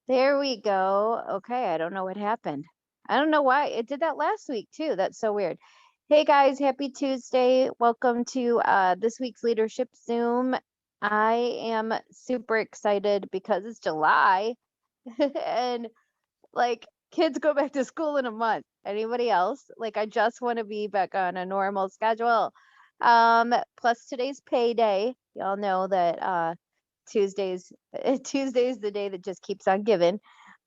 There we go. Okay, I don't know what happened. I don't know why. It did that last week too. That's so weird. Hey guys, happy Tuesday. Welcome to this week's Leadership Zoom. I am super excited because it's July and like kids go back to school in a month. Anybody else? Like I just want to be back on a normal schedule. Plus today's payday. Y'all know that Tuesdays Tuesday's the day that just keeps on giving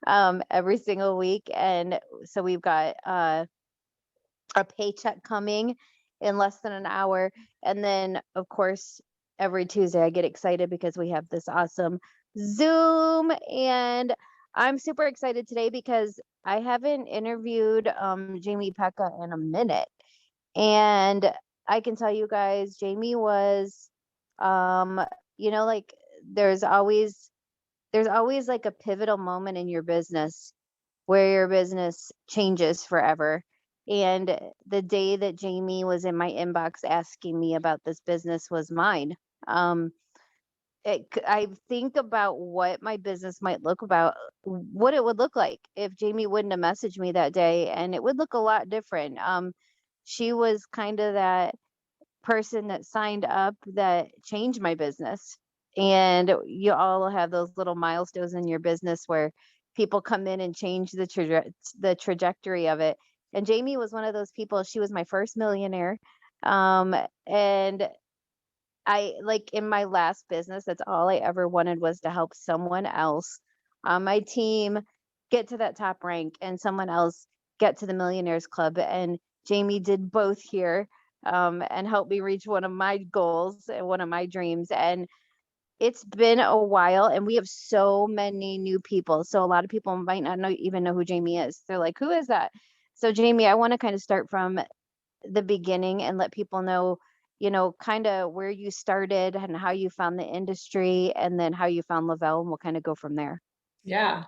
every single week. And so we've got a paycheck coming in less than an hour. And then, of course, every Tuesday I get excited because we have this awesome Zoom. And I'm super excited today because I haven't interviewed Jamie Peca in a minute. And I can tell you guys, Jamie was, um, like there's always there's always like a pivotal moment in your business where your business changes forever. And the day that Jamie was in my inbox asking me about this business was mine. Um, I think about what my business might look about, what it would look like if Jamie wouldn't have messaged me that day, and it would look a lot different. She was kind of that person that signed up that changed my business. And you all have those little milestones in your business where people come in and change the trajectory of it. And Jamie was one of those people. She was my first millionaire. And I like in my last business, that's all I ever wanted was to help someone else on my team get to that top rank and someone else get to the millionaires club. And Jamie did both here and helped me reach one of my goals and one of my dreams. And it's been a while, and we have so many new people. So a lot of people might not even know who Jamie is. They're like, "Who is that?" So Jamie, I want to kind of start from the beginning and let people know, kind of where you started and how you found the industry and then how you found Lavelle, and we'll kind of go from there. Yeah.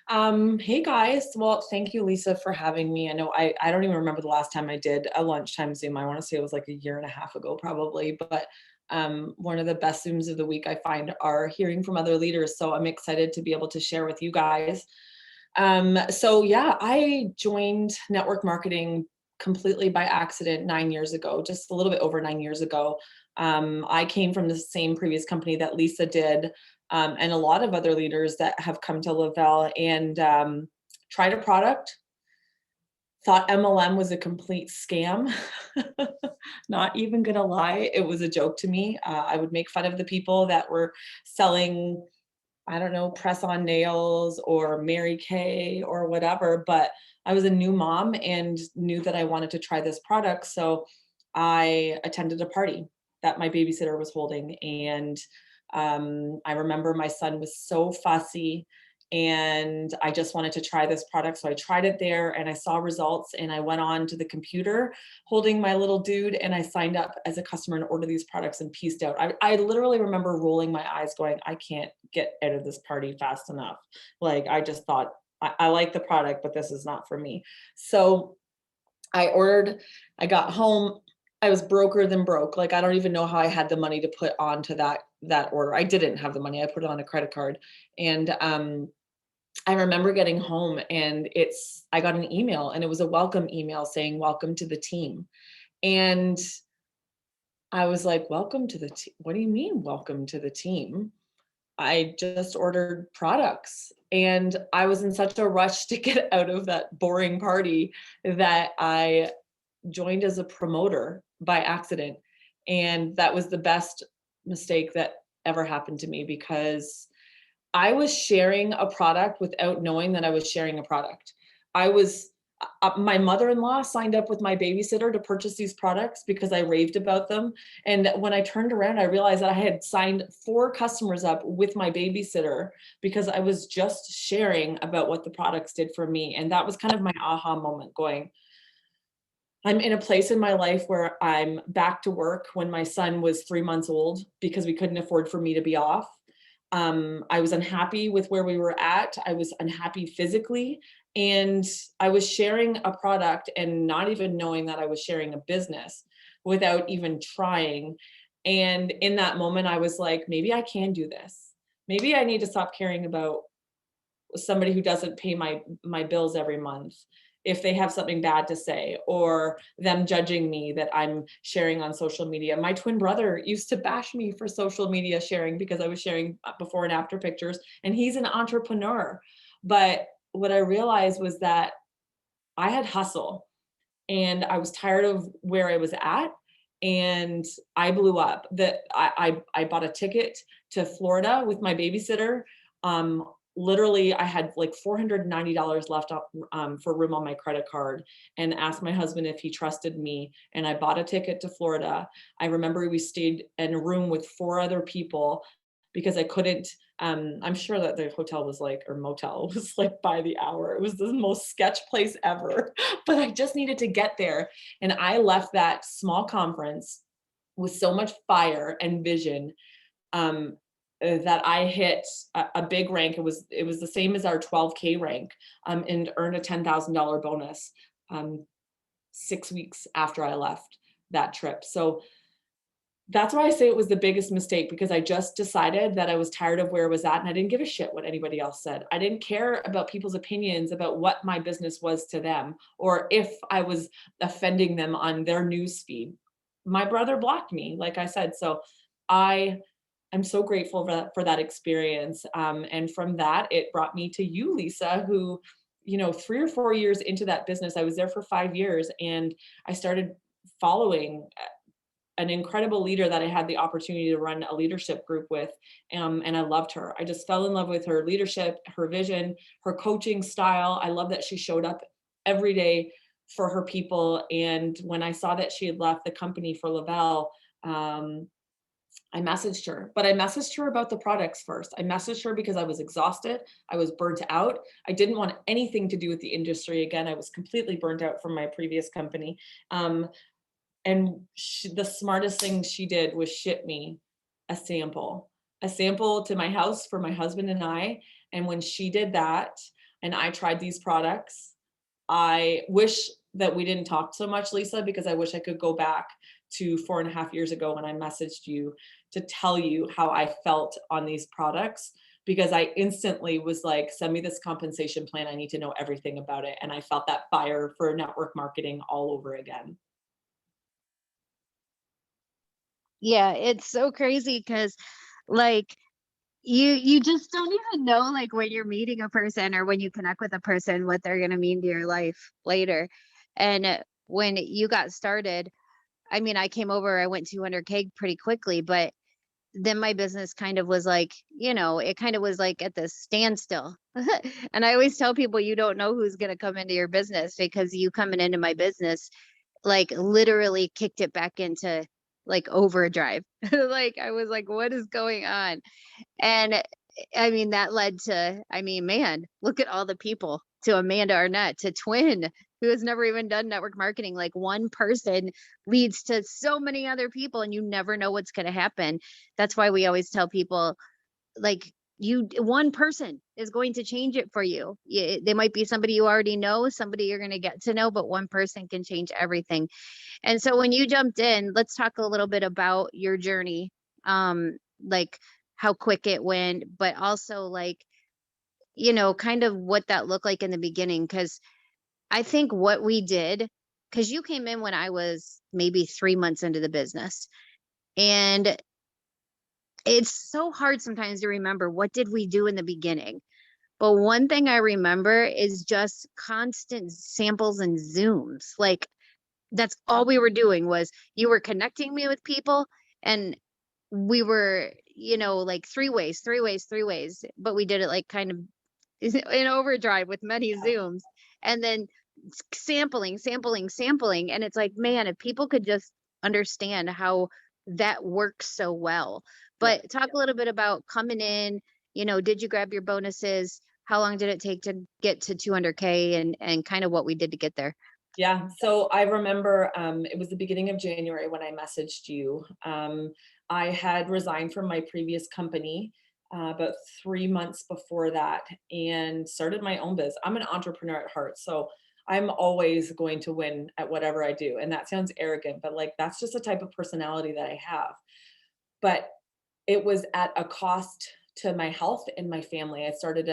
Hey guys. Well, thank you, Lisa, for having me. I know I don't even remember the last time I did a lunchtime Zoom. I want to say it was like a year and a half ago, probably. But one of the best Zooms of the week I find are hearing from other leaders. So I'm excited to be able to share with you guys. So yeah, I joined network marketing completely by accident 9 years ago, just a little bit over 9 years ago. I came from the same previous company that Lisa did, and a lot of other leaders that have come to Lavelle and tried a product, thought MLM was a complete scam. Not even gonna lie, it was a joke to me. I would make fun of the people that were selling, I don't know, press on nails or Mary Kay or whatever, but I was a new mom and knew that I wanted to try this product. So I attended a party that my babysitter was holding. And I remember my son was so fussy and I just wanted to try this product. So I tried it there and I saw results and I went on to the computer holding my little dude and I signed up as a customer and ordered these products and pieced out. I literally remember rolling my eyes going, I can't get out of this party fast enough. Like I just thought, I like the product, but this is not for me. So I ordered, I got home, I was broker than broke. Like I don't even know how I had the money to put onto that order. I didn't have the money. I put it on a credit card. And I remember getting home and I got an email and it was a welcome email saying welcome to the team. And I was like, welcome to the team. What do you mean welcome to the team? I just ordered products and I was in such a rush to get out of that boring party that I joined as a promoter by accident. And that was the best mistake that ever happened to me because I was sharing a product without knowing that I was sharing a product. I was My mother-in-law signed up with my babysitter to purchase these products because I raved about them. And when I turned around, I realized that I had signed 4 customers up with my babysitter because I was just sharing about what the products did for me. And that was kind of my aha moment going, I'm in a place in my life where I'm back to work when my son was 3 months old because we couldn't afford for me to be off. I was unhappy with where we were at. I was unhappy physically. And I was sharing a product and not even knowing that I was sharing a business without even trying. And in that moment, I was like, maybe I can do this. Maybe I need to stop caring about somebody who doesn't pay my bills every month, if they have something bad to say, or them judging me that I'm sharing on social media. My twin brother used to bash me for social media sharing because I was sharing before and after pictures, and he's an entrepreneur. But what I realized was that I had hustle and I was tired of where I was at, and I blew up. That I bought a ticket to Florida with my babysitter. Literally, I had like $490 left for room on my credit card, and asked my husband if he trusted me. And I bought a ticket to Florida. I remember we stayed in a room with 4 other people because I couldn't. I'm sure that the hotel was like, or motel was like by the hour. It was the most sketch place ever, but I just needed to get there. And I left that small conference with so much fire and vision, um, that I hit a big rank. It was the same as our 12K rank, and earned a $10,000 bonus, um, 6 weeks after I left that trip. So that's why I say it was the biggest mistake, because I just decided that I was tired of where I was at and I didn't give a shit what anybody else said. I didn't care about people's opinions about what my business was to them, or if I was offending them on their news feed. My brother blocked me, like I said. So I am so grateful for that experience. And from that, it brought me to you, Lisa, who, 3 or 4 years into that business, I was there for 5 years, and I started following an incredible leader that I had the opportunity to run a leadership group with. And I loved her. I just fell in love with her leadership, her vision, her coaching style. I love that she showed up every day for her people. And when I saw that she had left the company for Lavelle, I messaged her, but I messaged her about the products first. I messaged her because I was exhausted. I was burnt out. I didn't want anything to do with the industry again. I was completely burnt out from my previous company. And the smartest thing she did was ship me a sample to my house for my husband and I. And when she did that, and I tried these products, I wish that we didn't talk so much, Lisa, because I wish I could go back to 4.5 years ago when I messaged you to tell you how I felt on these products, because I instantly was like, send me this compensation plan. I need to know everything about it. And I felt that fire for network marketing all over again. Yeah, it's so crazy because like you just don't even know like when you're meeting a person or when you connect with a person what they're gonna mean to your life later. And when you got started, I mean, I came over, I went 200K pretty quickly, but then my business kind of was like, it kind of was like at the standstill. And I always tell people you don't know who's going to come into your business because you coming into my business like literally kicked it back into like overdrive. Like I was like, what is going on? And I mean, that led to, I mean, man, look at all the people, to Amanda Arnett, to Twin, who has never even done network marketing. Like one person leads to so many other people, and you never know what's going to happen. That's why we always tell people, like, one person is going to change it for you. They might be somebody you already know, somebody you're going to get to know, but one person can change everything. And so when you jumped in, let's talk a little bit about your journey. Like how quick it went, but also like, kind of what that looked like in the beginning. Cause I think what we did, cause you came in when I was maybe 3 months into the business. And it's so hard sometimes to remember what did we do in the beginning. But one thing I remember is just constant samples and zooms. Like that's all we were doing was you were connecting me with people, and we were, like three ways, three ways, three ways, but we did it like kind of in overdrive with many zooms, and then sampling, sampling, sampling. And it's like, man, if people could just understand how that works so well. Yeah. But talk a little bit about coming in, did you grab your bonuses? How long did it take to get to 200K, and kind of what we did to get there? Yeah. So I remember, it was the beginning of January when I messaged you. I had resigned from my previous company about 3 months before that, and started my own biz. I'm an entrepreneur at heart. So I'm always going to win at whatever I do. And that sounds arrogant, but like that's just the type of personality that I have. But it was at a cost to my health and my family. I started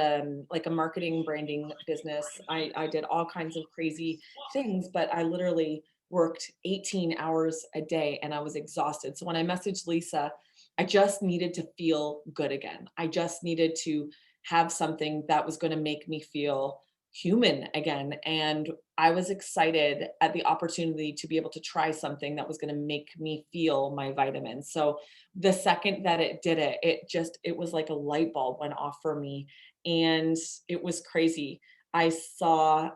like a marketing branding business. I did all kinds of crazy things, but I literally worked 18 hours a day and I was exhausted. So when I messaged Lisa, I just needed to feel good again. I just needed to have something that was going to make me feel human again. And I was excited at the opportunity to be able to try something that was going to make me feel my vitamins. So the second that it did it, it was like a light bulb went off for me. And it was crazy. I saw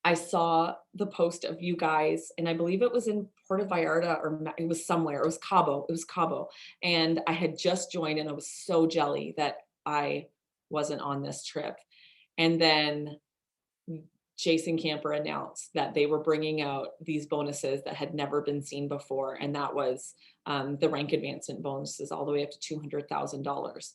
I saw the post of you guys, and I believe it was in Puerto Vallarta or it was somewhere. It was Cabo. It was Cabo. And I had just joined and I was so jelly that I wasn't on this trip. And then Jason Camper announced that they were bringing out these bonuses that had never been seen before. And that was the rank advancement bonuses all the way up to $200,000.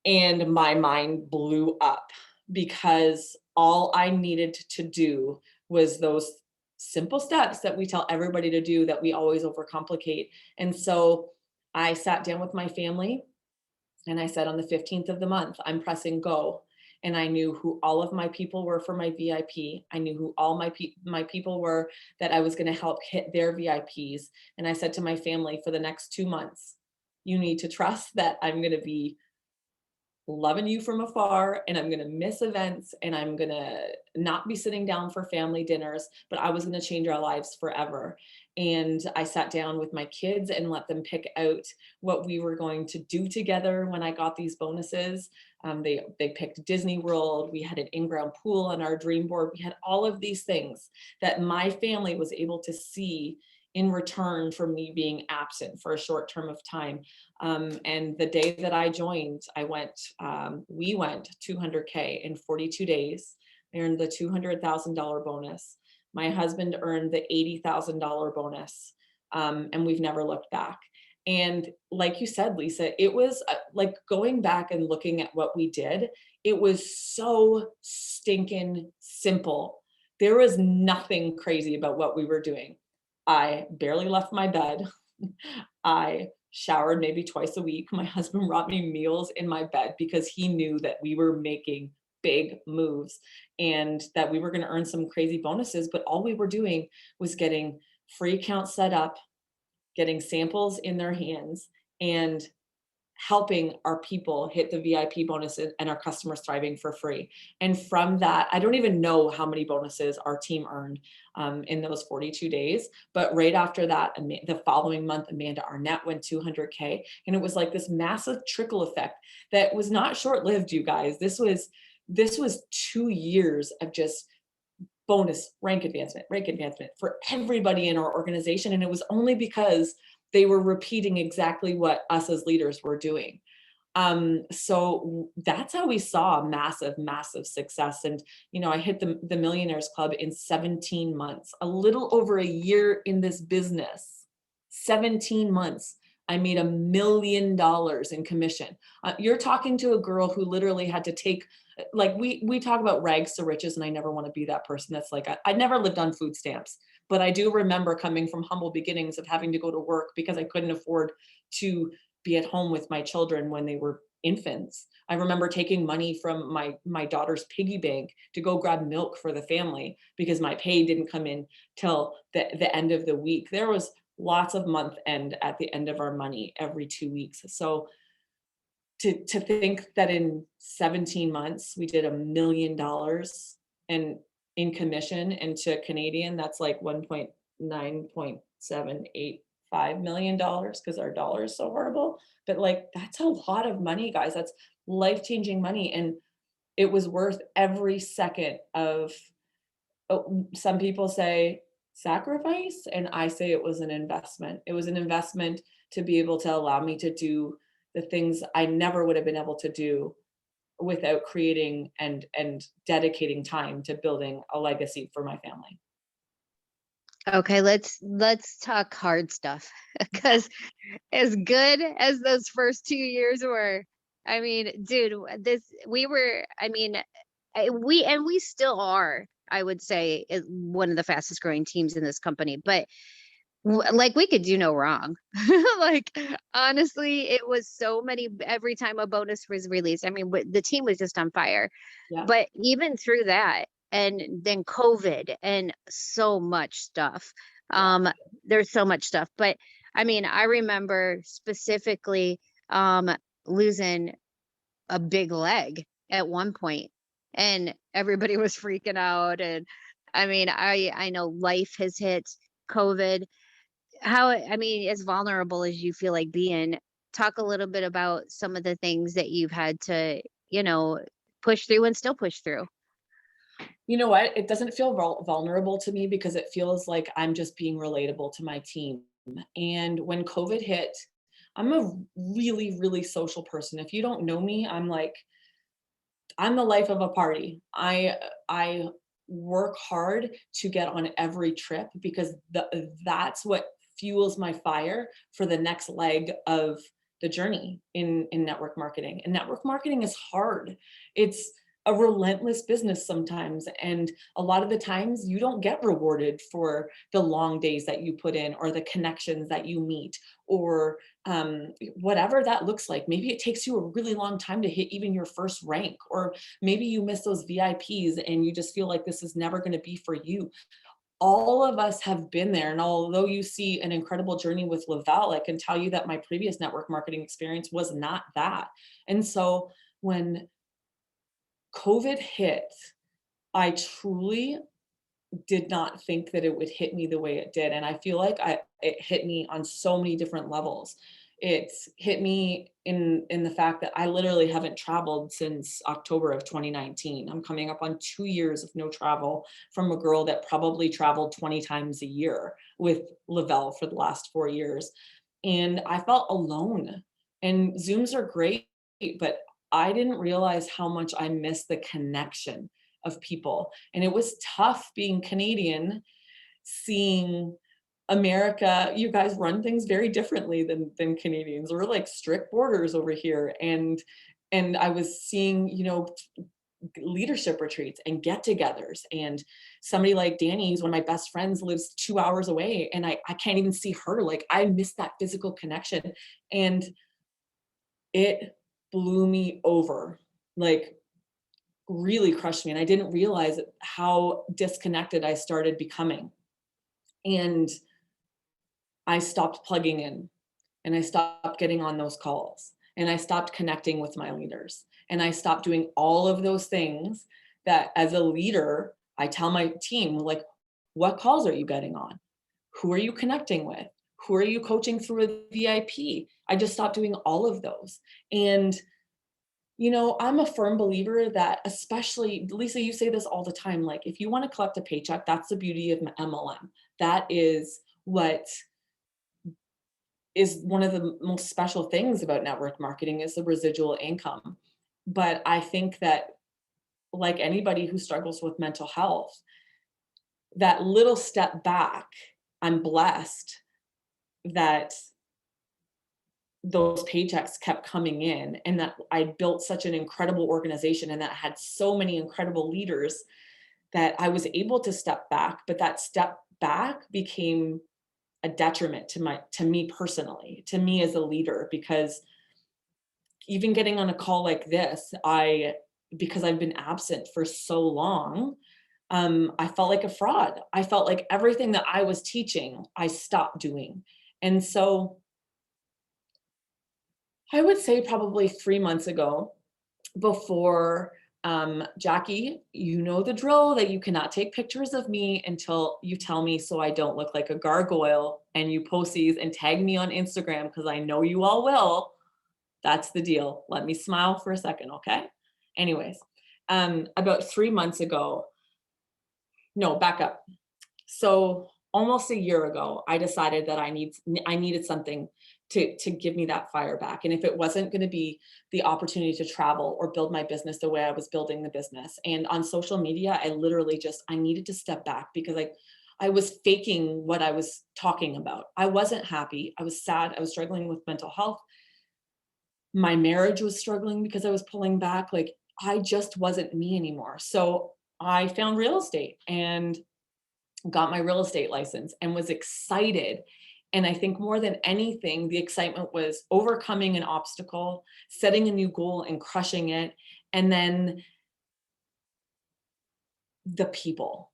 And my mind blew up because all I needed to do was those simple steps that we tell everybody to do that we always overcomplicate. And so I sat down with my family and I said, on the 15th of the month, I'm pressing go. And I knew who all of my people were for my VIP. I knew who all my people were that I was going to help hit their VIPs. And I said to my family, for the next 2 months, you need to trust that I'm going to be loving you from afar and I'm going to miss events and I'm going to not be sitting down for family dinners, but I was going to change our lives forever. And I sat down with my kids and let them pick out what we were going to do together when I got these bonuses. They picked Disney World. We had an in-ground pool on our dream board. We had all of these things that my family was able to see in return for me being absent for a short term of time. And the day that I joined, we went 200K in 42 days. I earned the $200,000 bonus. My husband earned the $80,000 bonus. And we've never looked back. And like you said, Lisa, it was like going back and looking at what we did, it was so stinking simple. There was nothing crazy about what we were doing. I barely left my bed. I showered maybe twice a week. My husband brought me meals in my bed because he knew that we were making big moves and that we were going to earn some crazy bonuses. But all we were doing was getting free accounts set up, getting samples in their hands, and helping our people hit the VIP bonuses and our customers thriving for free. And from that, I don't even know how many bonuses our team earned in those 42 days. But right after that, the following month, Amanda Arnett went 200K. And it was like this massive trickle effect that was not short-lived, you guys. This was 2 years of just bonus rank advancement for everybody in our organization. And it was only because they were repeating exactly what us as leaders were doing. So that's how we saw massive, massive success. And, I hit the Millionaires Club in 17 months, a little over a year in this business, 17 months. I made $1 million in commission. You're talking to a girl who literally had to take, like we talk about rags to riches, and I never want to be that person that's like, I never lived on food stamps. But I do remember coming from humble beginnings of having to go to work because I couldn't afford to be at home with my children when they were infants. I remember taking money from my daughter's piggy bank to go grab milk for the family because my pay didn't come in till the end of the week. There was lots of month end at the end of our money every 2 weeks. So to think that in 17 months we did $1 million and in commission, and to Canadian, that's like 1.9.785 million dollars because our dollar is so horrible. But like that's a lot of money, guys. That's life-changing money. And it was worth every second of, some people say sacrifice, and I say it was an investment. It was an investment to be able to allow me to do the things I never would have been able to do without creating and dedicating time to building a legacy for my family. Okay, let's talk hard stuff because as good as those first 2 years were, I mean, dude, we still are, I would say, one of the fastest growing teams in this company. But Like we could do no wrong. Like honestly, it was so many every time a bonus was released. I mean, the team was just on fire. Yeah. But even through that, and then COVID and so much stuff. Yeah. Um, there's so much stuff. But I mean, I remember specifically losing a big leg at one point, and everybody was freaking out. And I mean, I know life has hit COVID. How, I mean, as vulnerable as you feel like being, talk a little bit about some of the things that you've had to, you know, push through and still push through. You know what? It doesn't feel vulnerable to me because it feels like I'm just being relatable to my team. And when COVID hit, I'm a really, really social person. If you don't know me, I'm the life of a party. I work hard to get on every trip because that's what fuels my fire for the next leg of the journey in network marketing. And network marketing is hard. It's a relentless business sometimes, and a lot of the times you don't get rewarded for the long days that you put in or the connections that you meet or whatever that looks like. Maybe it takes you a really long time to hit even your first rank, or maybe you miss those VIPs and you just feel like this is never going to be for you. All of us have been there. And although you see an incredible journey with Lavelle, I can tell you that my previous network marketing experience was not that. And so when COVID hit, I truly did not think that it would hit me the way it did. And I feel like it hit me on so many different levels. It's hit me in the fact that I literally haven't traveled since October of 2019. I'm coming up on 2 years of no travel from a girl that probably traveled 20 times a year with Lavelle for the last 4 years. And I felt alone. And Zooms are great, but I didn't realize how much I missed the connection of people. And it was tough being Canadian, seeing America. You guys run things very differently than Canadians. We're like strict borders over here. And I was seeing, leadership retreats and get-togethers. And somebody like Danny, who's one of my best friends, lives 2 hours away. And I can't even see her. Like I miss that physical connection. And it blew me over. Like really crushed me. And I didn't realize how disconnected I started becoming. And I stopped plugging in and I stopped getting on those calls and I stopped connecting with my leaders and I stopped doing all of those things that as a leader, I tell my team, like, what calls are you getting on? Who are you connecting with? Who are you coaching through a VIP? I just stopped doing all of those. And I'm a firm believer that, especially, Lisa, you say this all the time, like if you want to collect a paycheck, that's the beauty of MLM. That is what is one of the most special things about network marketing is the residual income. But I think that like anybody who struggles with mental health, that little step back, I'm blessed that those paychecks kept coming in and that I built such an incredible organization and that had so many incredible leaders that I was able to step back, but that step back became a detriment to me personally, to me as a leader, because even getting on a call like this, because I've been absent for so long, I felt like a fraud. I felt like everything that I was teaching, I stopped doing. And so I would say probably 3 months ago, before Jackie, you know the drill that you cannot take pictures of me until you tell me so I don't look like a gargoyle and you post these and tag me on Instagram because I know you all will. That's the deal. Let me smile for a second, okay? Anyways, about 3 months ago, no, back up. So almost a year ago, I decided that I needed something to give me that fire back. And if it wasn't going to be the opportunity to travel or build my business the way I was building the business, and on social media, I literally I needed to step back because I was faking what I was talking about. I wasn't happy. I was sad. I was struggling with mental health. My marriage was struggling because I was pulling back. Like I just wasn't me anymore. So I found real estate and got my real estate license and was excited. And I think more than anything, the excitement was overcoming an obstacle, setting a new goal and crushing it, and then the people.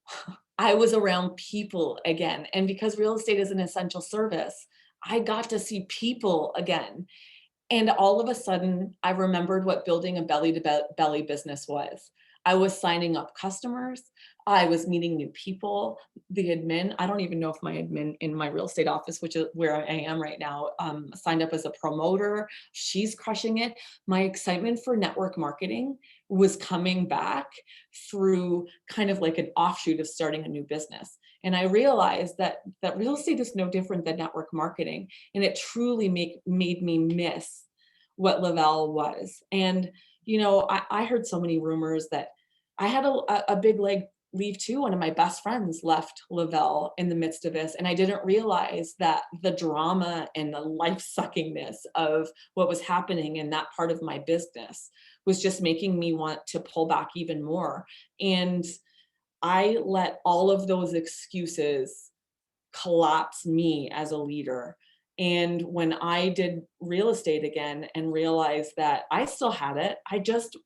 I was around people again. And because real estate is an essential service, I got to see people again. And all of a sudden, I remembered what building a belly to belly business was. I was signing up customers. I was meeting new people. The admin, I don't even know if my admin in my real estate office, which is where I am right now, signed up as a promoter. She's crushing it. My excitement for network marketing was coming back through kind of like an offshoot of starting a new business. And I realized that real estate is no different than network marketing. And it truly made me miss what Lavelle was. And, I heard so many rumors that I had a big leg leave too. One of my best friends left Lavelle in the midst of this. And I didn't realize that the drama and the life suckingness of what was happening in that part of my business was just making me want to pull back even more. And I let all of those excuses collapse me as a leader. And when I did real estate again and realized that I still had it, I just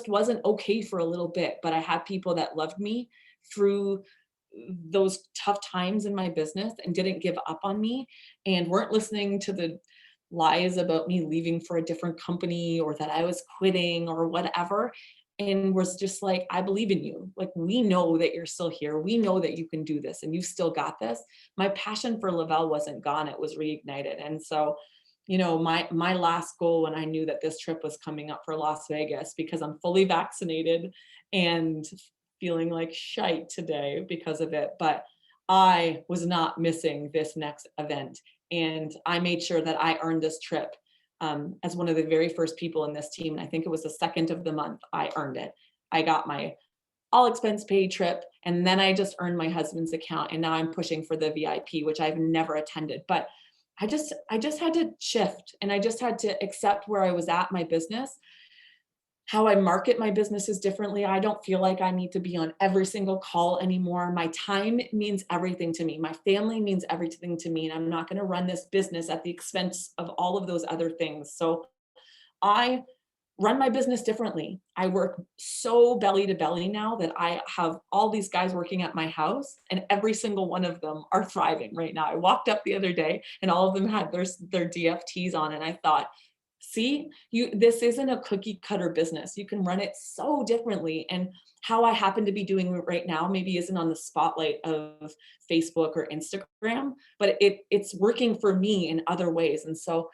wasn't okay for a little bit, but I had people that loved me through those tough times in my business and didn't give up on me and weren't listening to the lies about me leaving for a different company or that I was quitting or whatever, and was just like, I believe in you. Like, we know that you're still here. We know that you can do this and you still got this. My passion for Lavelle wasn't gone. It was reignited. And so, my last goal when I knew that this trip was coming up for Las Vegas, because I'm fully vaccinated and feeling like shite today because of it, but I was not missing this next event. And I made sure that I earned this trip as one of the very first people in this team. And I think it was the second of the month I earned it. I got my all expense paid trip, and then I just earned my husband's account. And now I'm pushing for the VIP, which I've never attended. But I just had to shift, and I just had to accept where I was at my business, how I market my businesses differently. I don't feel like I need to be on every single call anymore. My time means everything to me. My family means everything to me. And I'm not going to run this business at the expense of all of those other things. So I run my business differently. I work so belly to belly now that I have all these guys working at my house, and every single one of them are thriving right now. I walked up the other day and all of them had their DFTs on, and I thought, see, this isn't a cookie cutter business. You can run it so differently. And how I happen to be doing it right now maybe isn't on the spotlight of Facebook or Instagram, but it's working for me in other ways. And so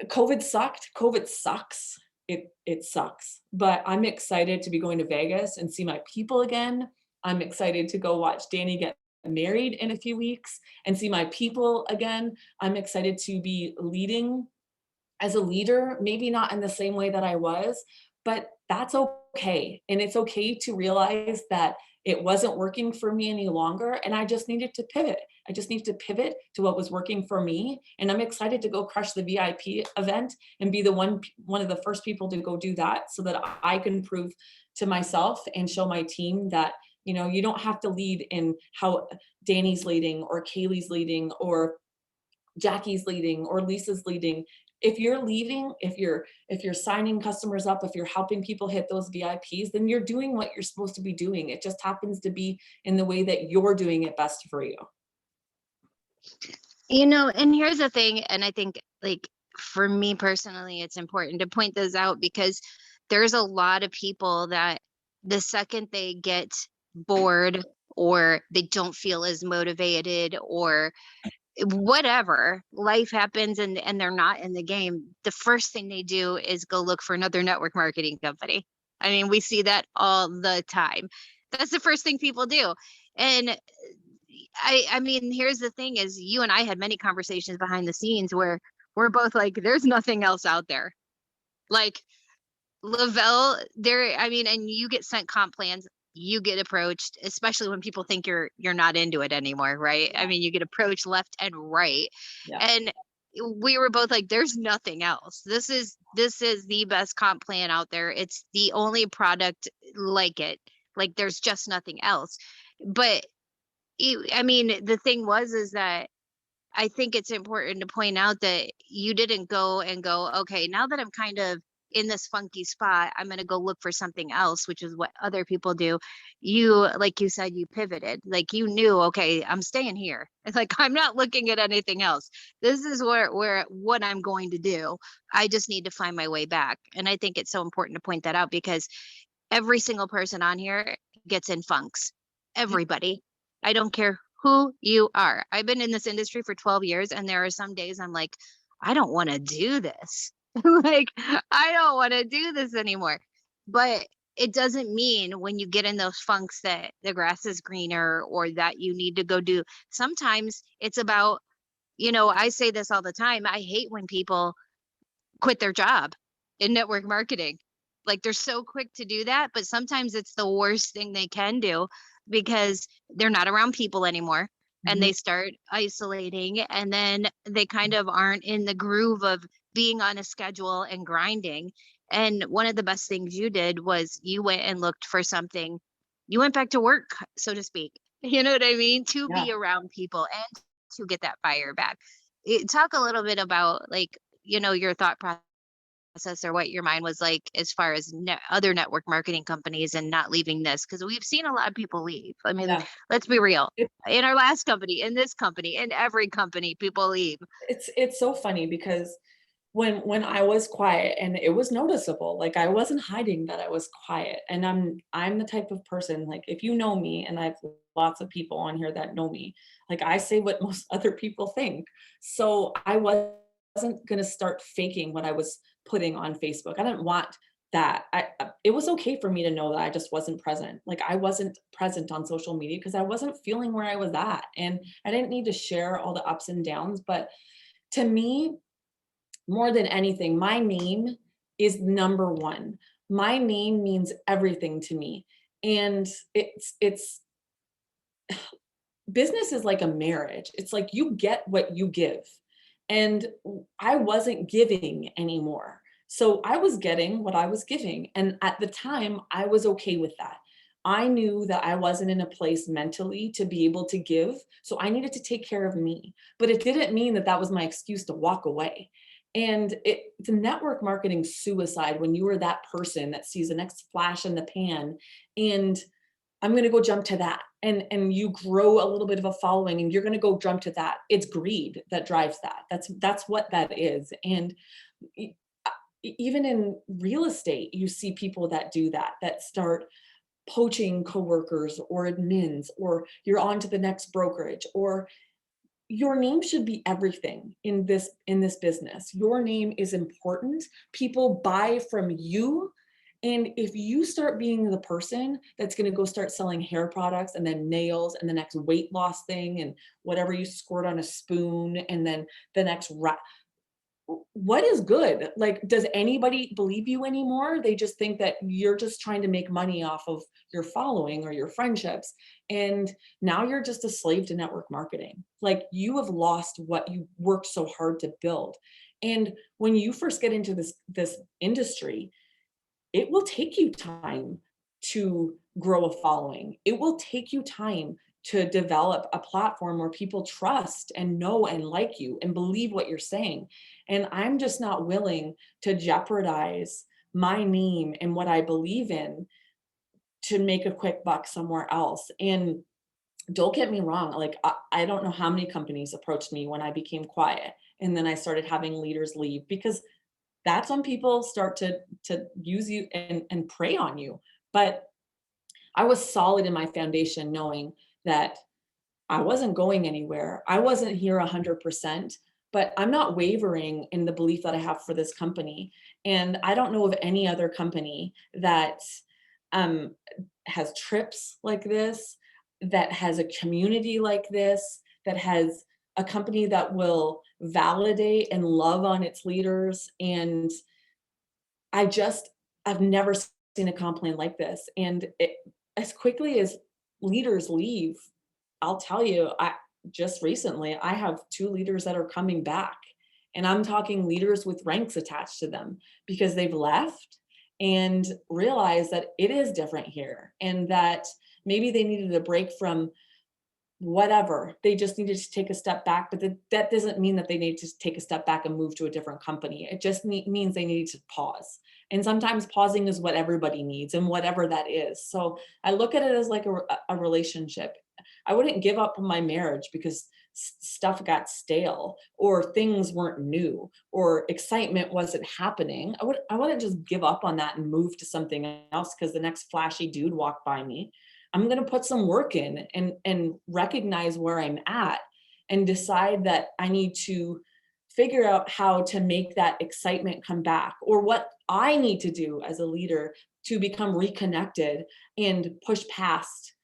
COVID sucked. COVID sucks. It sucks. But I'm excited to be going to Vegas and see my people again. I'm excited to go watch Danny get married in a few weeks and see my people again. I'm excited to be leading as a leader, maybe not in the same way that I was, but that's okay. And it's okay to realize that it wasn't working for me any longer. And I just needed to pivot. I just needed to pivot to what was working for me. And I'm excited to go crush the VIP event and be the one of the first people to go do that so that I can prove to myself and show my team that, you don't have to lead in how Danny's leading or Kaylee's leading or Jackie's leading or Lisa's leading. If you're leading, if you're signing customers up, if you're helping people hit those VIPs, then you're doing what you're supposed to be doing. It just happens to be in the way that you're doing it best for you. And here's the thing, and I think, like, for me personally, it's important to point this out because there's a lot of people that the second they get bored or they don't feel as motivated or whatever, life happens and they're not in the game, the first thing they do is go look for another network marketing company. I mean, we see that all the time. That's the first thing people do. And I mean, here's the thing is you and I had many conversations behind the scenes where we're both like, there's nothing else out there. Like Lavelle, there, I mean, and you get sent comp plans, you get approached, especially when people think you're not into it anymore, right? I mean, you get approached left and right. Yeah. And we were both like, there's nothing else. This is the best comp plan out there. It's the only product like it. Like there's just nothing else. But I mean, the thing was is that I think it's important to point out that you didn't go and go, okay, now that I'm kind of in this funky spot, I'm going to go look for something else, which is what other people do. You, like you said, you pivoted. Like you knew, okay, I'm staying here. It's like I'm not looking at anything else. This is where what I'm going to do. I just need to find my way back. And I think it's so important to point that out because every single person on here gets in funks. Yeah, Everybody. I don't care who you are. I've been in this industry for 12 years and there are some days I'm like, I don't want to do this. Like, I don't want to do this anymore. But it doesn't mean when you get in those funks that the grass is greener or that you need to go do. Sometimes it's about, I say this all the time. I hate when people quit their job in network marketing. Like they're so quick to do that, but sometimes it's the worst thing they can do because they're not around people anymore and mhm, they start isolating and then they kind of aren't in the groove of being on a schedule and grinding. And one of the best things you did was you went and looked for something. You went back to work, so to speak. You know what I mean? To yeah. be around people and to get that fire back. Talk a little bit about like your thought process or what your mind was like as far as other network marketing companies and not leaving this because we've seen a lot of people leave. I mean, Yeah. let's be real. It, In our last company, in this company, in every company, people leave. it's so funny because when I was quiet and it was noticeable, like I wasn't hiding that I was quiet. And I'm the type of person, like if you know me, and I've lots of people on here that know me, like I say what most other people think. So I wasn't gonna start faking what I was putting on Facebook. I didn't want that. It was okay for me to know that I just wasn't present. Like I wasn't present on social media because I wasn't feeling where I was at. And I didn't need to share all the ups and downs. But to me, more than anything, my name is number one. My name means everything to me. And it's business is like a marriage. It's like you get what you give. And I wasn't giving anymore. So I was getting what I was giving. And at the time, I was okay with that. I knew that I wasn't in a place mentally to be able to give. So I needed to take care of me. But it didn't mean that that was my excuse to walk away. And it's a network marketing suicide when you are that person that sees the next flash in the pan and I'm going to go jump to that. And you grow a little bit of a following and you're going to go jump to that. It's greed that drives that. That's what that is. And e- even in real estate, you see people that do that, that start poaching coworkers or admins, or you're on to the next brokerage, or your name should be everything in this business. Your name is important. People buy from you. And if you start being the person that's going to go start selling hair products and then nails and the next weight loss thing and whatever you squirt on a spoon and then the next what is good? Like, does anybody believe you anymore? They just think that you're just trying to make money off of your following or your friendships. And now you're just a slave to network marketing. Like, you have lost what you worked so hard to build. And when you first get into this industry, it will take you time to grow a following. It will take you time to develop a platform where people trust and know and like you and believe what you're saying. And I'm just not willing to jeopardize my name and what I believe in to make a quick buck somewhere else. And don't get me wrong, like I don't know how many companies approached me when I became quiet. And then I started having leaders leave because that's when people start to use you and prey on you. But I was solid in my foundation knowing that I wasn't going anywhere. I wasn't here 100%, but I'm not wavering in the belief that I have for this company. And I don't know of any other company that um, has trips like this, that has a community like this, that has a company that will validate and love on its leaders. And I just I've never seen a comp plan like this, and as quickly as leaders leave, I'll tell you, I just recently, I have 2 leaders that are coming back, and I'm talking leaders with ranks attached to them because they've left and realized that it is different here, and that maybe they needed a break from whatever. They just needed to take a step back, but that doesn't mean that they need to take a step back and move to a different company. It just means they need to pause. And sometimes pausing is what everybody needs, and whatever that is. So I look at it as like a relationship. I wouldn't give up on my marriage because stuff got stale or things weren't new or excitement wasn't happening. I wouldn't just give up on that and move to something else because the next flashy dude walked by me. I'm going to put some work in and recognize where I'm at and decide that I need to figure out how to make that excitement come back, or what I need to do as a leader to become reconnected and push past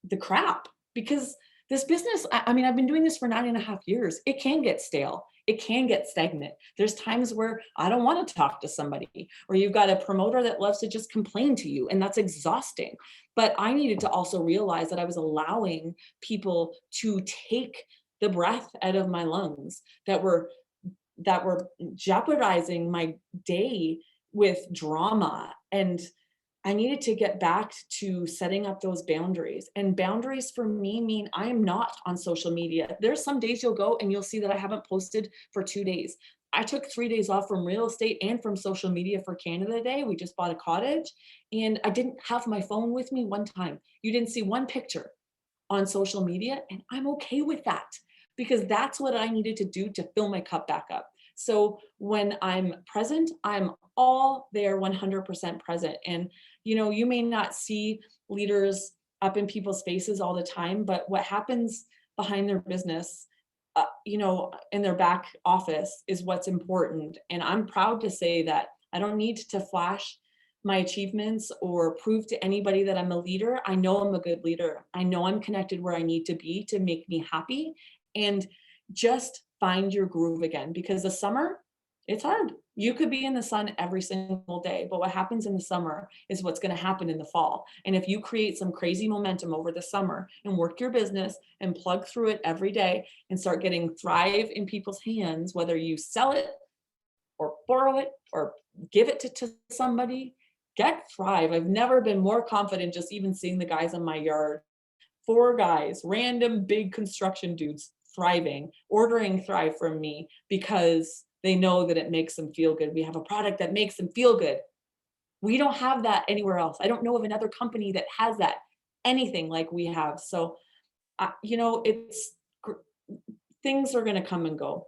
the crap. Because this business, I mean, I've been doing this for 9.5 years. It can get stale. It can get stagnant. There's times where I don't want to talk to somebody, or you've got a promoter that loves to just complain to you, and that's exhausting. But I needed to also realize that I was allowing people to take the breath out of my lungs that were jeopardizing my day with drama. And I needed to get back to setting up those boundaries. And boundaries for me mean I am not on social media. There's some days you'll go and you'll see that I haven't posted for 2 days. I took 3 days off from real estate and from social media for Canada Day. We just bought a cottage and I didn't have my phone with me one time. You didn't see one picture on social media, and I'm okay with that because that's what I needed to do to fill my cup back up. So when I'm present, I'm all there 100% present. And you may not see leaders up in people's faces all the time, but what happens behind their business, in their back office is what's important. And I'm proud to say that I don't need to flash my achievements or prove to anybody that I'm a leader. I know I'm a good leader. I know I'm connected where I need to be to make me happy. And just find your groove again, because the summer, it's hard. You could be in the sun every single day, but what happens in the summer is what's going to happen in the fall. And if you create some crazy momentum over the summer and work your business and plug through it every day and start getting thrive in people's hands, whether you sell it or borrow it or give it to somebody, get thrive. I've never been more confident just even seeing the guys in my yard. 4 guys, random big construction dudes, thriving, ordering thrive from me because they know that it makes them feel good. We have a product that makes them feel good. We don't have that anywhere else. I don't know of another company that has that, anything like we have. So, it's things are going to come and go.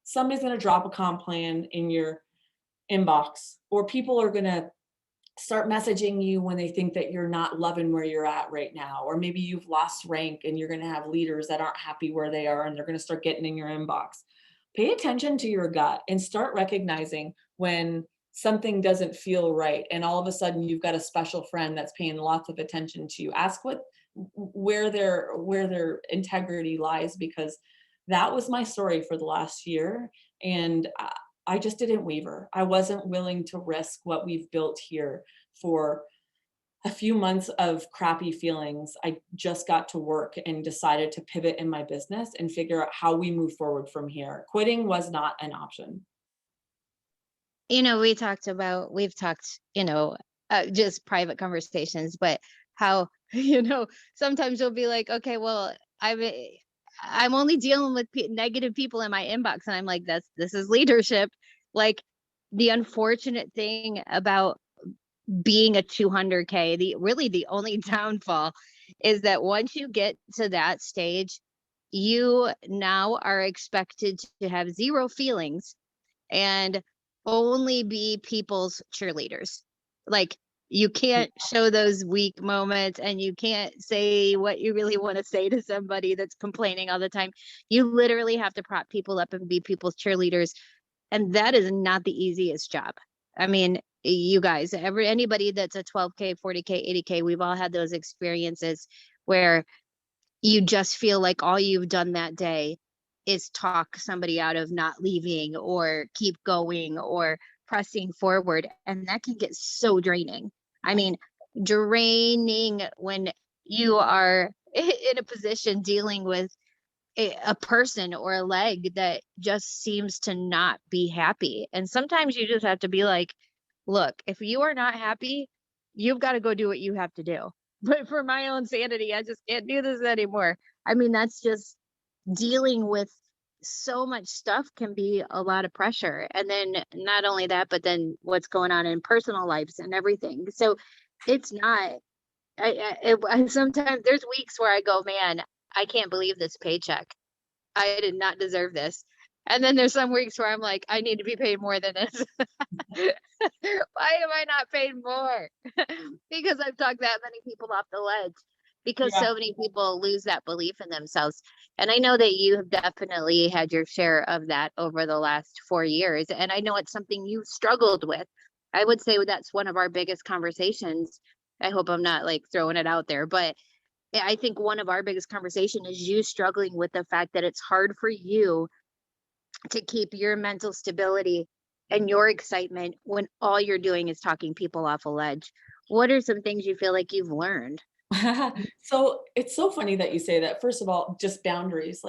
Somebody's going to drop a comp plan in your inbox, or people are going to start messaging you when they think that you're not loving where you're at right now, or maybe you've lost rank and you're going to have leaders that aren't happy where they are and they're going to start getting in your inbox. Pay attention to your gut and start recognizing when something doesn't feel right, and all of a sudden you've got a special friend that's paying lots of attention to you. Ask where their integrity lies, because that was my story for the last year. And I just didn't waver. I wasn't willing to risk what we've built here for a few months of crappy feelings. I just got to work and decided to pivot in my business and figure out how we move forward from here. Quitting was not an option. We've talked, just private conversations, but how, sometimes you'll be like, okay, well, I'm only dealing with negative people in my inbox. And I'm like, this is leadership. Like, the unfortunate thing about being a 200K, the only downfall is that once you get to that stage, you now are expected to have zero feelings and only be people's cheerleaders. Like, you can't show those weak moments and you can't say what you really want to say to somebody that's complaining all the time. You literally have to prop people up and be people's cheerleaders. And that is not the easiest job. I mean, you guys, anybody that's a 12K, 40K, 80K, we've all had those experiences where you just feel like all you've done that day is talk somebody out of not leaving or keep going or pressing forward. And that can get so draining. I mean, draining when you are in a position dealing with a person or a leg that just seems to not be happy. And sometimes you just have to be like, look, if you are not happy, you've got to go do what you have to do. But for my own sanity, I just can't do this anymore. I mean, that's just dealing with so much stuff can be a lot of pressure. And then not only that, but then what's going on in personal lives and everything. So it's not, I sometimes there's weeks where I go, man, I can't believe this paycheck. I did not deserve this. And then there's some weeks where I'm like, I need to be paid more than this. Why am I not paid more? Because I've talked that many people off the ledge. Because Yeah. so many people lose that belief in themselves. And I know that you have definitely had your share of that over the last 4 years. And I know it's something you struggled with. I would say that's one of our biggest conversations. I hope I'm not like throwing it out there, but I think one of our biggest conversation is you struggling with the fact that it's hard for you to keep your mental stability and your excitement when all you're doing is talking people off a ledge. What are some things you feel like you've learned? So it's so funny that you say that. First of all, just boundaries,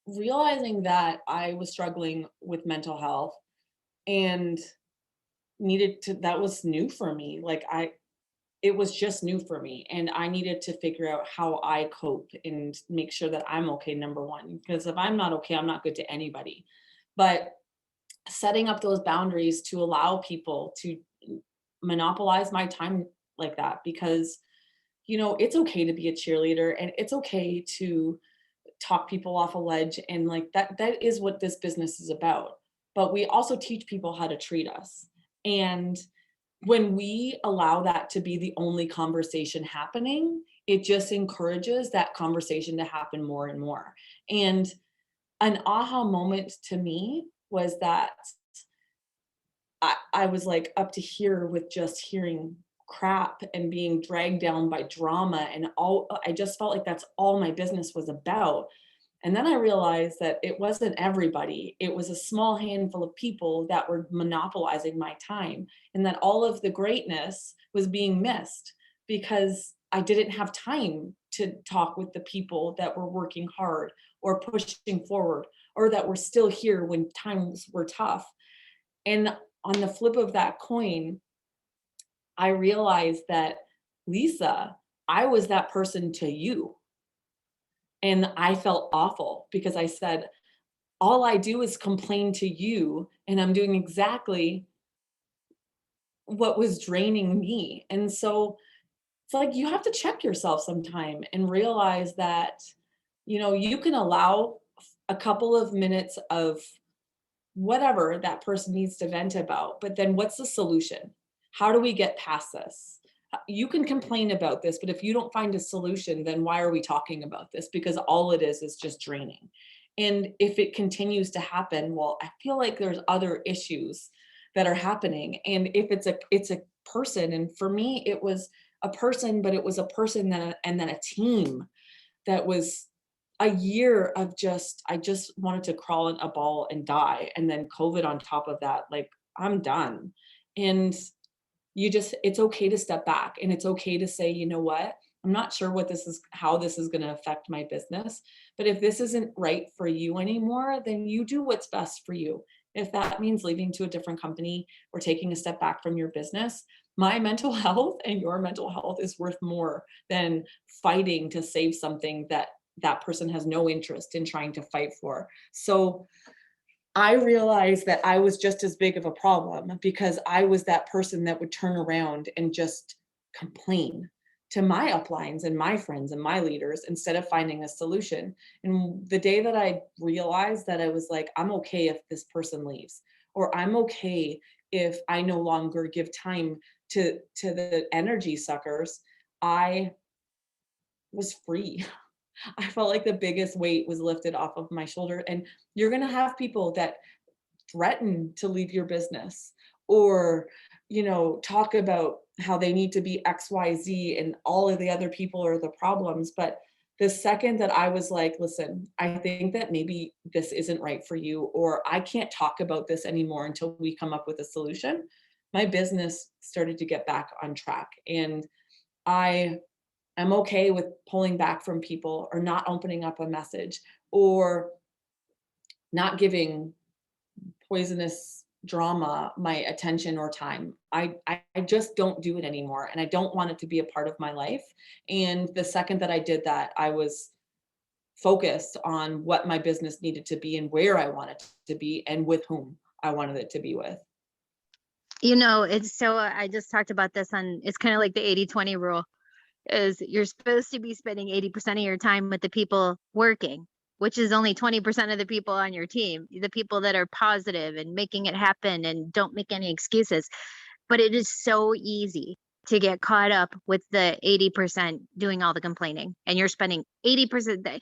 realizing that I was struggling with mental health and needed to, that was new for me. It was just new for me. And I needed to figure out how I cope and make sure that I'm okay, number one. Because if I'm not okay, I'm not good to anybody. But setting up those boundaries to allow people to monopolize my time like that, because it's okay to be a cheerleader and it's okay to talk people off a ledge, and like that is what this business is about. But we also teach people how to treat us. And when we allow that to be the only conversation happening, it just encourages that conversation to happen more and more. And an aha moment to me was that I was like up to here with just hearing crap and being dragged down by drama, and all I just felt like that's all my business was about. And then I realized that it wasn't everybody. It was a small handful of people that were monopolizing my time, and that all of the greatness was being missed because I didn't have time to talk with the people that were working hard or pushing forward or that were still here when times were tough. And on the flip of that coin, I realized that, Lisa, I was that person to you. And I felt awful because I said, all I do is complain to you, and I'm doing exactly what was draining me. And so it's like you have to check yourself sometime and realize that, you can allow a couple of minutes of whatever that person needs to vent about. But then what's the solution? How do we get past this? You can complain about this, but if you don't find a solution, then why are we talking about this? Because all it is just draining. And if it continues to happen, well, I feel like there's other issues that are happening. And if it's a person, and for me, it was a person, but it was a person and then a team that was a year of just I just wanted to crawl in a ball and die, and then COVID on top of that, like, I'm done. And it's okay to step back, and it's okay to say, "You know what? I'm not sure how this is gonna affect my business, but if this isn't right for you anymore, then you do what's best for you." If that means leaving to a different company or taking a step back from your business, my mental health and your mental health is worth more than fighting to save something that that person has no interest in trying to fight for. So I realized that I was just as big of a problem because I was that person that would turn around and just complain to my uplines and my friends and my leaders instead of finding a solution. And the day that I realized that, I was like, I'm okay if this person leaves, or I'm okay if I no longer give time to the energy suckers, I was free. I felt like the biggest weight was lifted off of my shoulder. And you're going to have people that threaten to leave your business, or talk about how they need to be XYZ and all of the other people are the problems. But the second that I was like, listen, I think that maybe this isn't right for you, or I can't talk about this anymore until we come up with a solution, my business started to get back on track. And I am okay with pulling back from people, or not opening up a message, or not giving poisonous drama my attention or time. I just don't do it anymore, and I don't want it to be a part of my life. And the second that I did that, I was focused on what my business needed to be and where I wanted to be and with whom I wanted it to be with. It's so I just talked about this on it's kind of like the 80/20 rule is you're supposed to be spending 80% of your time with the people working, which is only 20% of the people on your team, the people that are positive and making it happen and don't make any excuses. But it is so easy to get caught up with the 80% doing all the complaining and you're spending 80%.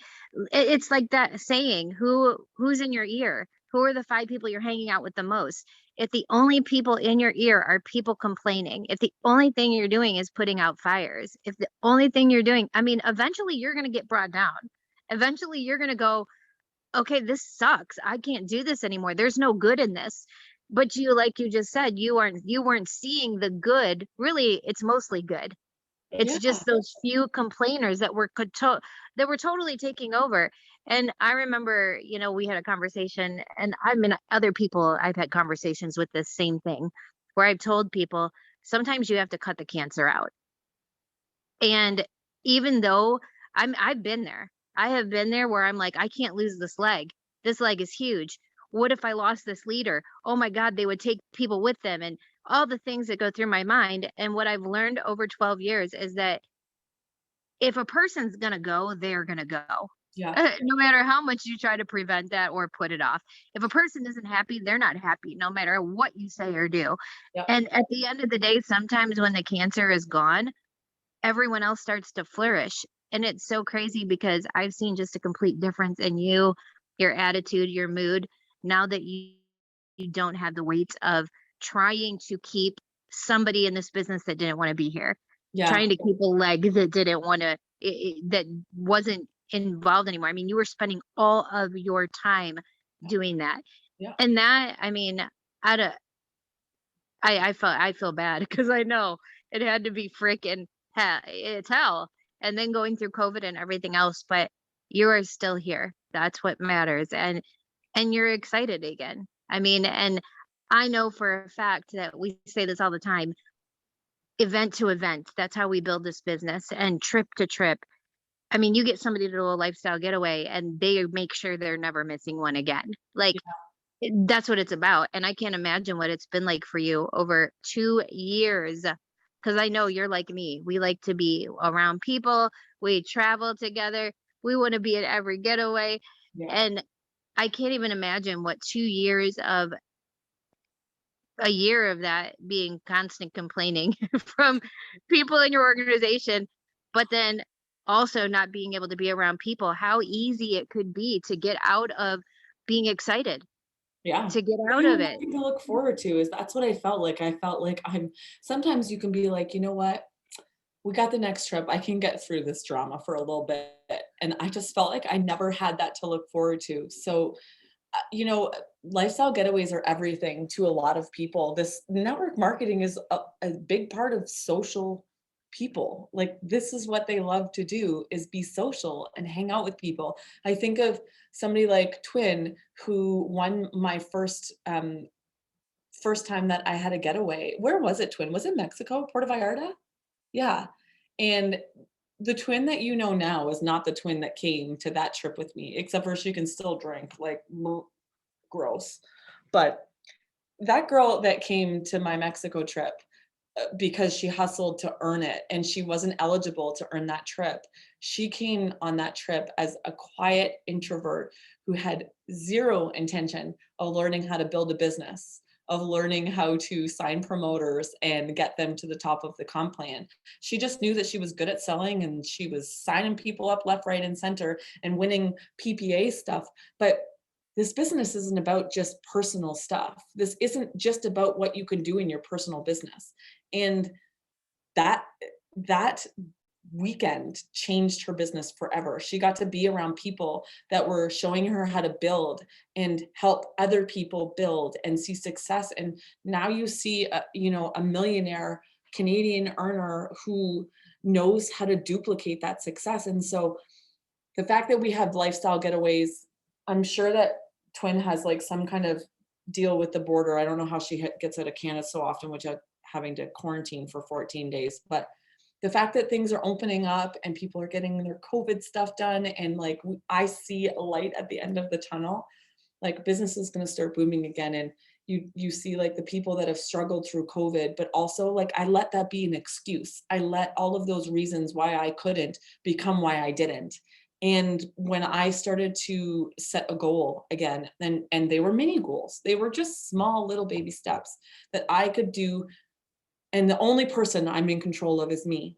It's like that saying, who's in your ear? Who are the five people you're hanging out with the most? If the only people in your ear are people complaining, if the only thing you're doing is putting out fires, if the only thing you're doing, I mean, eventually you're going to get brought down. Eventually you're going to go, okay, this sucks. I can't do this anymore. There's no good in this. But you, like you just said, you weren't seeing the good. Really, it's mostly good. It's Yeah. just those few complainers that that were totally taking over. And I remember, we had a conversation, and I mean, other people I've had conversations with this same thing, where I've told people sometimes you have to cut the cancer out. And even though I've been there. I have been there where I'm like, I can't lose this leg. This leg is huge. What if I lost this leader? Oh my God, they would take people with them and all the things that go through my mind. And what I've learned over 12 years is that if a person's going to go, they're going to go. Yeah. No matter how much you try to prevent that or put it off. If a person isn't happy, they're not happy, no matter what you say or do. Yeah. And at the end of the day, sometimes when the cancer is gone, everyone else starts to flourish. And it's so crazy because I've seen just a complete difference in you, your attitude, your mood, now that you don't have the weight of trying to keep somebody in this business that didn't want to be here, Yeah. trying to keep a leg that didn't want to, that wasn't involved anymore. I mean, you were spending all of your time doing that. Yeah. And that, I mean, out of I feel bad because I know it had to be freaking it's hell. And then going through COVID and everything else, but you are still here. That's what matters. And you're excited again. I mean, and I know for a fact that we say this all the time, event to event. That's how we build this business and trip to trip. I mean, you get somebody to do a lifestyle getaway and they make sure they're never missing one again. Like that's what it's about, and I can't imagine what it's been like for you over 2 years. Because I know you're like me. We like to be around people, we travel together, we wanna be at every getaway, Yeah. and I can't even imagine what 2 years of a year of that being constant complaining from people in your organization, but then also not being able to be around people, how easy it could be to get out of being excited, Yeah. to get You out have of it. nothing to look forward to is that's what I felt like. I felt like I'm sometimes you can be like, "You know what? We got the next trip. I can get through this drama for a little bit." And I just felt like I never had that to look forward to. So, lifestyle getaways are everything to a lot of people. This network marketing is a big part of social people. Like this is what they love to do is be social and hang out with people. I think of somebody like Twin who won my first time that I had a getaway. Where was it, Twin? Was it Mexico, Puerto Vallarta? Yeah. And the Twin that you know now is not the Twin that came to that trip with me, except for she can still drink, like, gross. But that girl that came to my Mexico trip, because she hustled to earn it and she wasn't eligible to earn that trip. She came on that trip as a quiet introvert who had zero intention of learning how to build a business, of learning how to sign promoters and get them to the top of the comp plan. She just knew that she was good at selling and she was signing people up left, right, and center and winning PPA stuff. But this business isn't about just personal stuff. This isn't just about what you can do in your personal business. And that that weekend changed her business forever. She got to be around people that were showing her how to build and help other people build and see success. And now you see a millionaire Canadian earner who knows how to duplicate that success. And so the fact that we have lifestyle getaways, I'm sure that Twin has like some kind of deal with the border. I don't know how she gets out of Canada so often, which having to quarantine for 14 days. But the fact that things are opening up and people are getting their COVID stuff done, and like I see a light at the end of the tunnel, like business is going to start booming again. And you see like the people that have struggled through COVID, but also like I let that be an excuse. I let all of those reasons why I couldn't become why I didn't. And when I started to set a goal again, and they were mini goals, they were just small little baby steps that I could do, and the only person I'm in control of is me.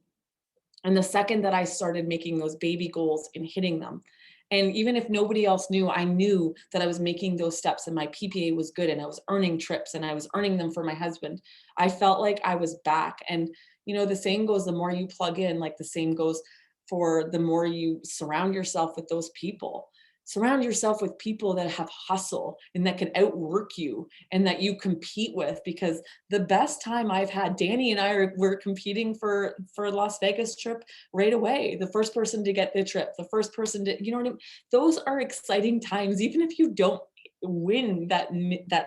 And the second that I started making those baby goals and hitting them, and even if nobody else knew, I knew that I was making those steps and my PPA was good and I was earning trips and I was earning them for my husband. I felt like I was back. And, the saying goes, the more you plug in, like the same goes for the more you surround yourself with those people. Surround yourself with people that have hustle and that can outwork you and that you compete with, because the best time I've had, Danny and we're competing for Las Vegas trip right away. The first person to get the trip, the first person to, you know what I mean? Those are exciting times, even if you don't win that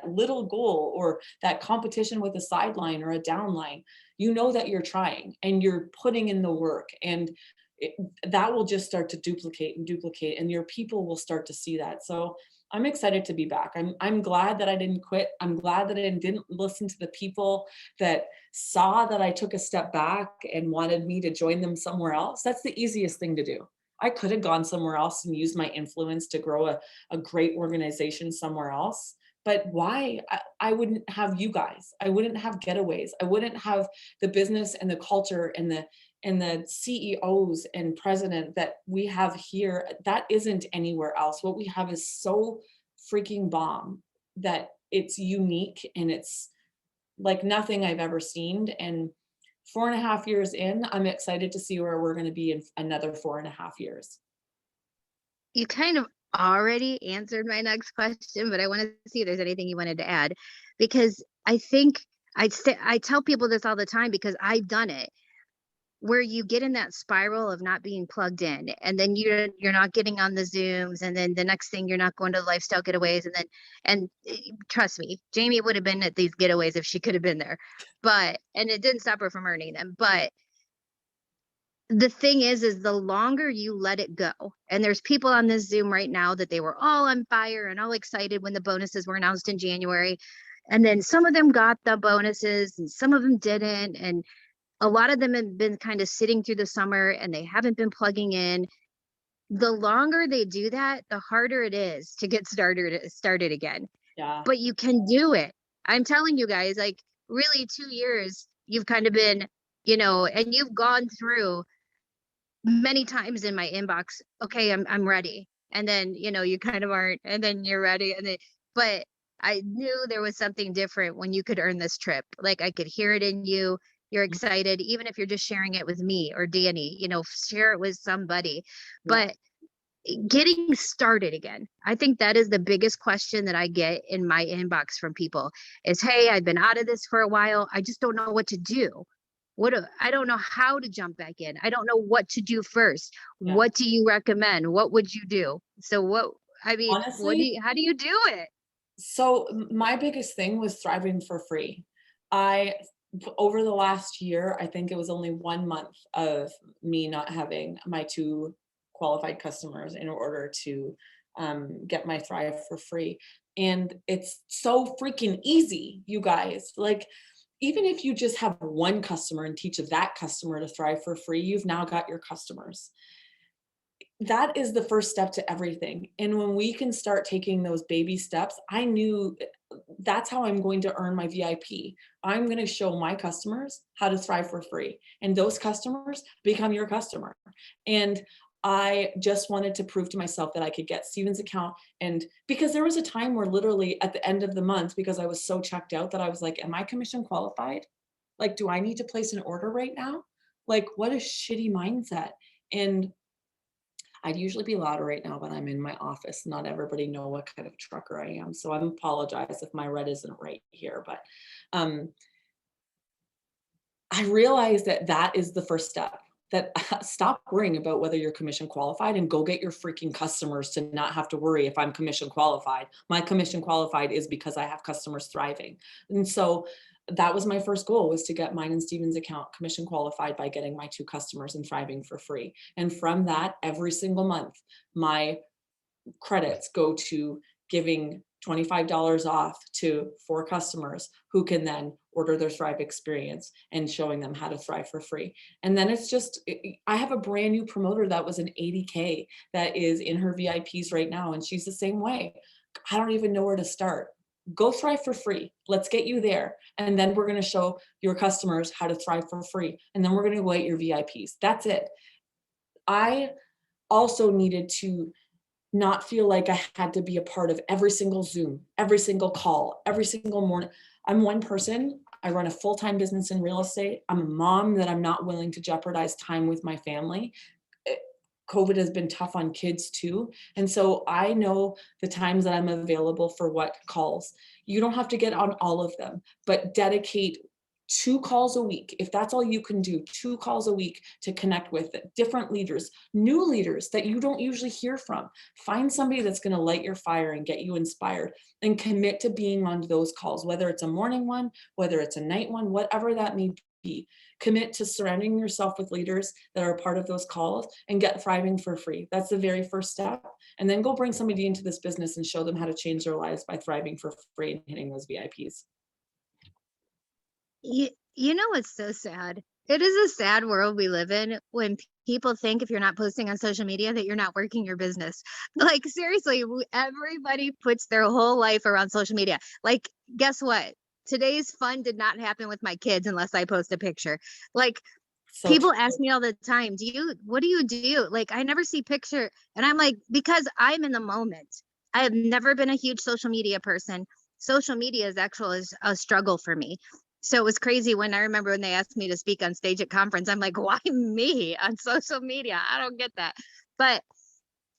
little goal or that competition with a sideline or a downline. You know that you're trying and you're putting in the work, and it, that will just start to duplicate and duplicate, and your people will start to see that. So I'm excited to be back. I'm glad that I didn't quit. I'm glad that I didn't listen to the people that saw that I took a step back and wanted me to join them somewhere else. That's the easiest thing to do. I could have gone somewhere else and used my influence to grow a great organization somewhere else. But why? I wouldn't have you guys. I wouldn't have Getaways. I wouldn't have the business and the culture and the CEOs and president that we have here. That isn't anywhere else. What we have is so freaking bomb that it's unique and it's like nothing I've ever seen. And 4.5 years in, I'm excited to see where we're going to be in another 4.5 years. You kind of already answered my next question, but I wanted to see if there's anything you wanted to add, because I think I tell people this all the time because I've done it, where you get in that spiral of not being plugged in, and then you're not getting on the Zooms, and then the next thing you're not going to lifestyle getaways, and then trust me, Jamie would have been at these getaways if she could have been there, but and it didn't stop her from earning them. But the thing is the longer you let it go, and there's people on this Zoom right now that they were all on fire and all excited when the bonuses were announced in January. And then some of them got the bonuses and some of them didn't. And a lot of them have been kind of sitting through the summer and they haven't been plugging in. The longer they do that, the harder it is to get started again. Yeah. But you can do it. I'm telling you guys, like really 2 years, you've kind of been, and you've gone through many times in my inbox, okay, I'm ready. And then, you kind of aren't, and then you're ready. But I knew there was something different when you could earn this trip. Like I could hear it in you. You're excited, even if you're just sharing it with me or Danny, share it with somebody. Yeah. But getting started again, I think that is the biggest question that I get in my inbox from people is, hey, I've been out of this for a while. I just don't know what to do. I don't know how to jump back in. I don't know what to do first. Yeah. What do you recommend? What would you do? So Honestly, how do you do it? so my biggest thing was thriving for free. I Over the last year, I think it was only 1 month of me not having my two qualified customers in order to get my Thrive for free. And it's so freaking easy, you guys. Like, even if you just have one customer and teach that customer to thrive for free, you've now got your customers. That is the first step to everything. And when we can start taking those baby steps, I knew that's how I'm going to earn my VIP. I'm going to show my customers how to thrive for free. And those customers become your customer. And I just wanted to prove to myself that I could get Steven's account. And because there was a time where literally at the end of the month, because I was so checked out that I was like, am I commission qualified? Like, do I need to place an order right now? Like, what a shitty mindset. And I'd usually be louder right now, but I'm in my office. Not everybody know what kind of trucker I am. So I apologize if my red isn't right here, but um, I realized that that is the first step. That stop worrying about whether you're commission qualified and go get your freaking customers to not have to worry if I'm commission qualified. My commission qualified is because I have customers thriving. And so that was my first goal, was to get mine and Steven's account commission qualified by getting my 2 customers and thriving for free. And from that, every single month, my credits go to giving $25 off to 4 customers who can then order their Thrive experience and showing them how to thrive for free. And then it's just, I have a brand new promoter that was an 80K that is in her VIPs right now. And she's the same way. I don't even know where to start. Go thrive for free. Let's get you there. And then we're going to show your customers how to thrive for free. And then we're going to go at your VIPs. That's it. I also needed to not feel like I had to be a part of every single Zoom, every single call, every single morning. I'm one person. I run a full-time business in real estate. I'm a mom that I'm not willing to jeopardize time with my family. COVID has been tough on kids too. And so I know the times that I'm available for what calls. You don't have to get on all of them, but dedicate 2 calls a week. If that's all you can do, 2 calls a week to connect with different leaders, new leaders that you don't usually hear from. Find somebody that's going to light your fire and get you inspired, and commit to being on those calls, whether it's a morning one, whether it's a night one, whatever that may be. Commit to surrounding yourself with leaders that are a part of those calls and get thriving for free. That's the very first step. And then go bring somebody into this business and show them how to change their lives by thriving for free and hitting those VIPs. You know what's so sad? It is a sad world we live in when people think if you're not posting on social media that you're not working your business. Like seriously, everybody puts their whole life around social media. Like, guess what? Today's fun did not happen with my kids unless I post a picture. Like, So people ask me all the time, what do you do? Like, I never see picture. And I'm like, because I'm in the moment. I have never been a huge social media person. Social media is a struggle for me. So it was crazy when I remember when they asked me to speak on stage at conference. I'm like, why me on social media? I don't get that. But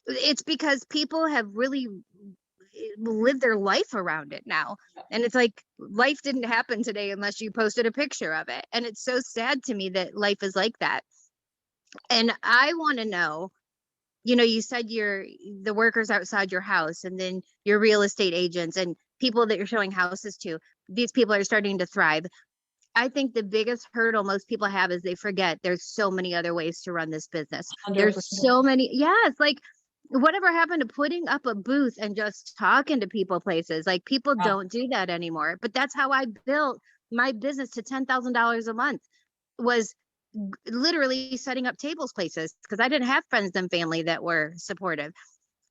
it's because people have really live their life around it now. And it's like life didn't happen today unless you posted a picture of it. And it's so sad to me that life is like that. And I want to know, you said you're the workers outside your house and then your real estate agents and people that you're showing houses to. These people are starting to thrive. I think the biggest hurdle most people have is they forget there's so many other ways to run this business. There's 100%. so many. Yes, like whatever happened to putting up a booth and just talking to people places? Like people don't do that anymore. But that's how I built my business to $10,000 a month, was literally setting up tables places because I didn't have friends and family that were supportive.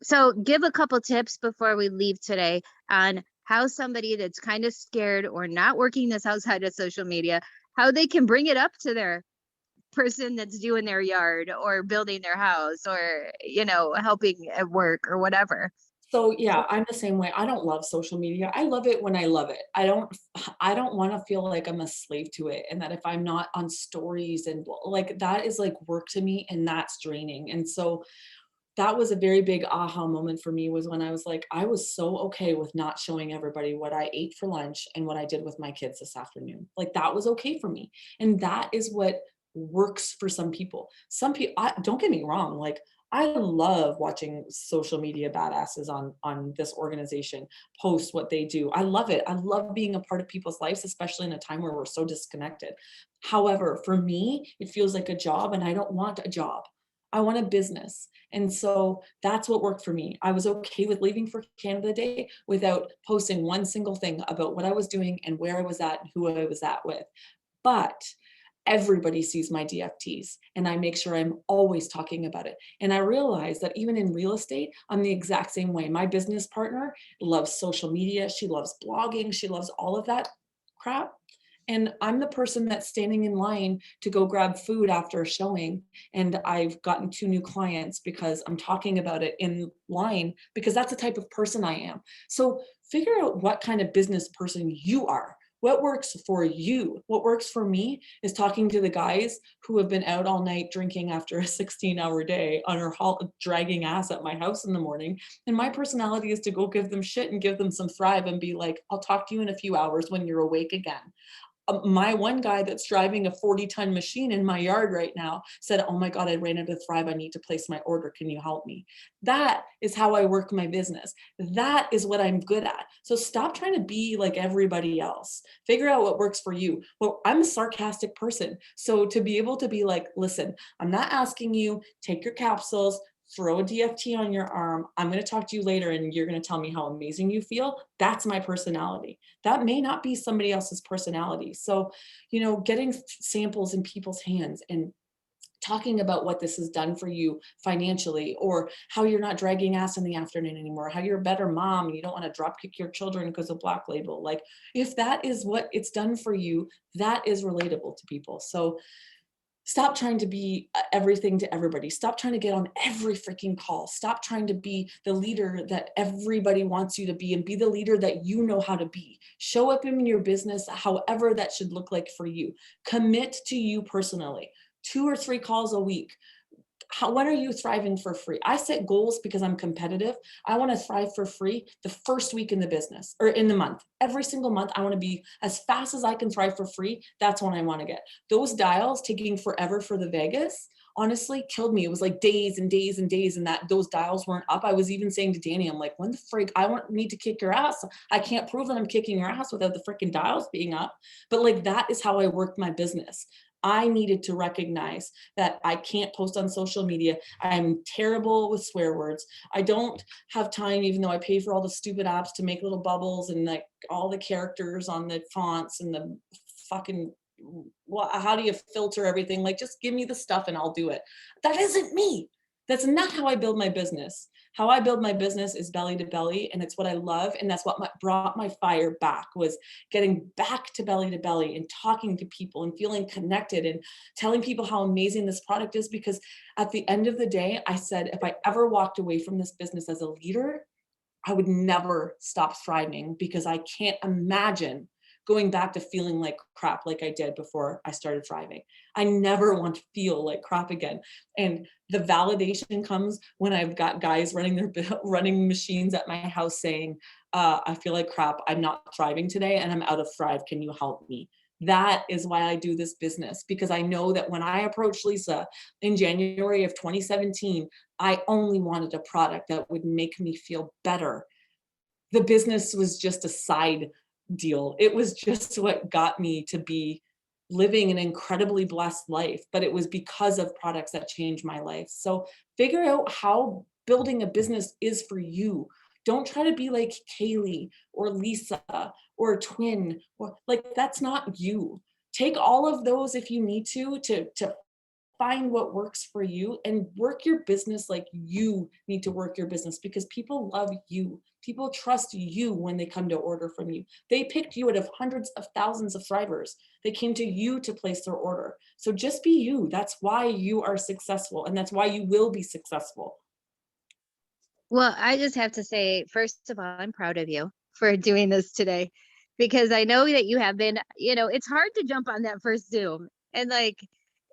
So give a couple tips before we leave today on how somebody that's kind of scared or not working this outside of social media, how they can bring it up to their person that's doing their yard or building their house or, helping at work or whatever. So yeah, I'm the same way. I don't love social media. I love it when I love it. I don't want to feel like I'm a slave to it, and that if I'm not on stories and like that is like work to me, and that's draining. And so that was a very big aha moment for me, was when I was like, I was so okay with not showing everybody what I ate for lunch and what I did with my kids this afternoon. Like that was okay for me. And that is what works for some people. Some people, don't get me wrong, like I love watching social media badasses on this organization post what they do. I love it. I love being a part of people's lives, especially in a time where we're so disconnected. However, for me, it feels like a job, and I don't want a job. I want a business. And so that's what worked for me. I was okay with leaving for Canada Day without posting one single thing about what I was doing and where I was at and who I was at with. But everybody sees my DFTs, and I make sure I'm always talking about it. And I realize that even in real estate, I'm the exact same way. My business partner loves social media. She loves blogging. She loves all of that crap. And I'm the person that's standing in line to go grab food after a showing. And I've gotten 2 new clients because I'm talking about it in line, because that's the type of person I am. So figure out what kind of business person you are. What works for you? What works for me is talking to the guys who have been out all night drinking after a 16-hour day on our dragging ass at my house in the morning. And my personality is to go give them shit and give them some thrive and be like, I'll talk to you in a few hours when you're awake again. My one guy that's driving a 40-ton machine in my yard right now said, oh my God, I ran out of Thrive. I need to place my order. Can you help me? That is how I work my business. That is what I'm good at. So stop trying to be like everybody else. Figure out what works for you. Well, I'm a sarcastic person. So to be able to be like, listen, I'm not asking you, take your capsules, throw a DFT on your arm. I'm going to talk to you later and you're going to tell me how amazing you feel. That's my personality. That may not be somebody else's personality. So, getting samples in people's hands and talking about what this has done for you financially, or how you're not dragging ass in the afternoon anymore, how you're a better mom and you don't want to drop kick your children because of Black Label. Like, if that is what it's done for you, that is relatable to people. So stop trying to be everything to everybody. Stop trying to get on every freaking call. Stop trying to be the leader that everybody wants you to be, and be the leader that you know how to be. Show up in your business however that should look like for you. Commit to you personally. 2 or 3 calls a week. When are you thriving for free? I set goals because I'm competitive. I want to thrive for free the first week in the business, or in the month. Every single month, I want to be as fast as I can thrive for free. That's when I want to get. Those dials taking forever for the Vegas honestly killed me. It was like days and days and days, and that those dials weren't up. I was even saying to Danny, I'm like, when the freak, need to kick your ass. I can't prove that I'm kicking your ass without the freaking dials being up. But like, that is how I worked my business. I needed to recognize that I can't post on social media. I'm terrible with swear words. I don't have time, even though I pay for all the stupid apps to make little bubbles and like all the characters on the fonts and the fucking, well, how do you filter everything? Like, just give me the stuff and I'll do it. That isn't me. That's not how I build my business. How I build my business is belly to belly, and it's what I love. And that's what brought my fire back, was getting back to belly and talking to people and feeling connected and telling people how amazing this product is. Because at the end of the day, I said, if I ever walked away from this business as a leader, I would never stop thriving, because I can't imagine going back to feeling like crap like I did before I started thriving. I never want to feel like crap again. And the validation comes when I've got guys running machines at my house saying, I feel like crap. I'm not thriving today and I'm out of Thrive. Can you help me? That is why I do this business, because I know that when I approached Lisa in January of 2017, I only wanted a product that would make me feel better. The business was just a side deal. It was just what got me to be living an incredibly blessed life, but it was because of products that changed my life. So figure out how building a business is for you. Don't try to be like Kaylee or Lisa or Twin, or like, that's not you. Take all of those if you need to find what works for you, and work your business like you need to work your business, because people love you. People trust you when they come to order from you. They picked you out of hundreds of thousands of thrivers. They came to you to place their order. So just be you. That's why you are successful, and that's why you will be successful. Well, I just have to say, first of all, I'm proud of you for doing this today, because I know that you have been, it's hard to jump on that first Zoom and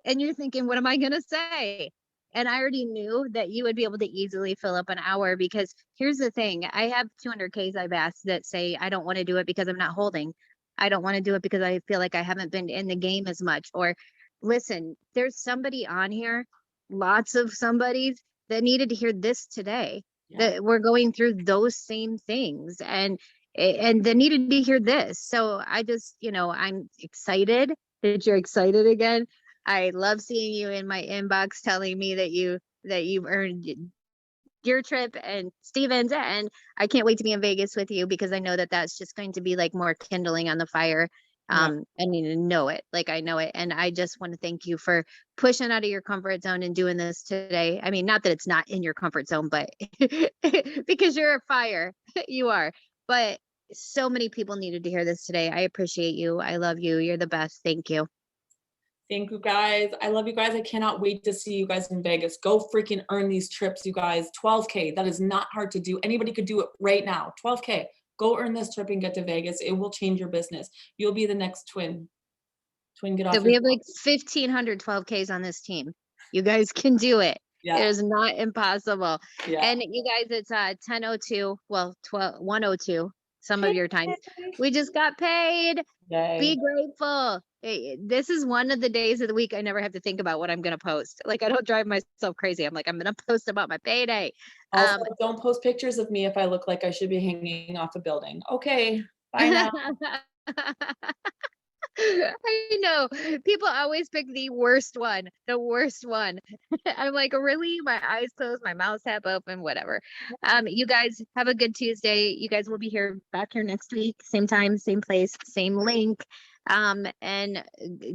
and you're thinking, what am I going to say? And I already knew that you would be able to easily fill up an hour, because here's the thing. I have 200Ks I've asked that say, I don't want to do it because I'm not holding. I don't want to do it because I feel like I haven't been in the game as much. Or listen, there's somebody on here, lots of somebodies that needed to hear this today, Yeah. that we're going through those same things, and they needed to hear this. So I just, I'm excited that you're excited again. I love seeing you in my inbox telling me that you've earned your trip and Steven's, and I can't wait to be in Vegas with you, because I know that that's just going to be like more kindling on the fire. Yeah. And you know it, like I know it. And I just want to thank you for pushing out of your comfort zone and doing this today. I mean, not that it's not in your comfort zone, but because you're a fire, you are. But so many people needed to hear this today. I appreciate you. I love you. You're the best. Thank you. Thank you guys. I love you guys. I cannot wait to see you guys in Vegas. Go freaking earn these trips, you guys. 12K. That is not hard to do. Anybody could do it right now. 12K. Go earn this trip and get to Vegas. It will change your business. You'll be the next twin. Twin, get So off we your have like 1,500 12Ks on this team. You guys can do it. It Yeah. is not impossible. Yeah. And you guys, it's 10:02, well, 1:02, some of your times. We just got paid. Be Yay. grateful. This is one of the days of the week I never have to think about what I'm gonna post. Like I don't drive myself crazy. I'm like, I'm gonna post about my payday. Also, don't post pictures of me if I look like I should be hanging off a building. Okay, bye now. I know. People always pick the worst one. The worst one. I'm like, really? My eyes closed, my mouth's half open, whatever. You guys have a good Tuesday. You guys will be here back here next week, same time, same place, same link. And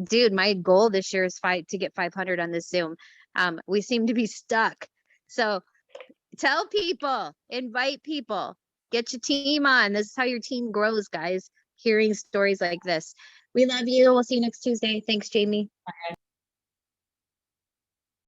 dude, my goal this year is to get 500 on this Zoom. We seem to be stuck. So tell people, invite people, get your team on. This is how your team grows, guys. Hearing stories like this. We love you. We'll see you next Tuesday. Thanks, Jamie.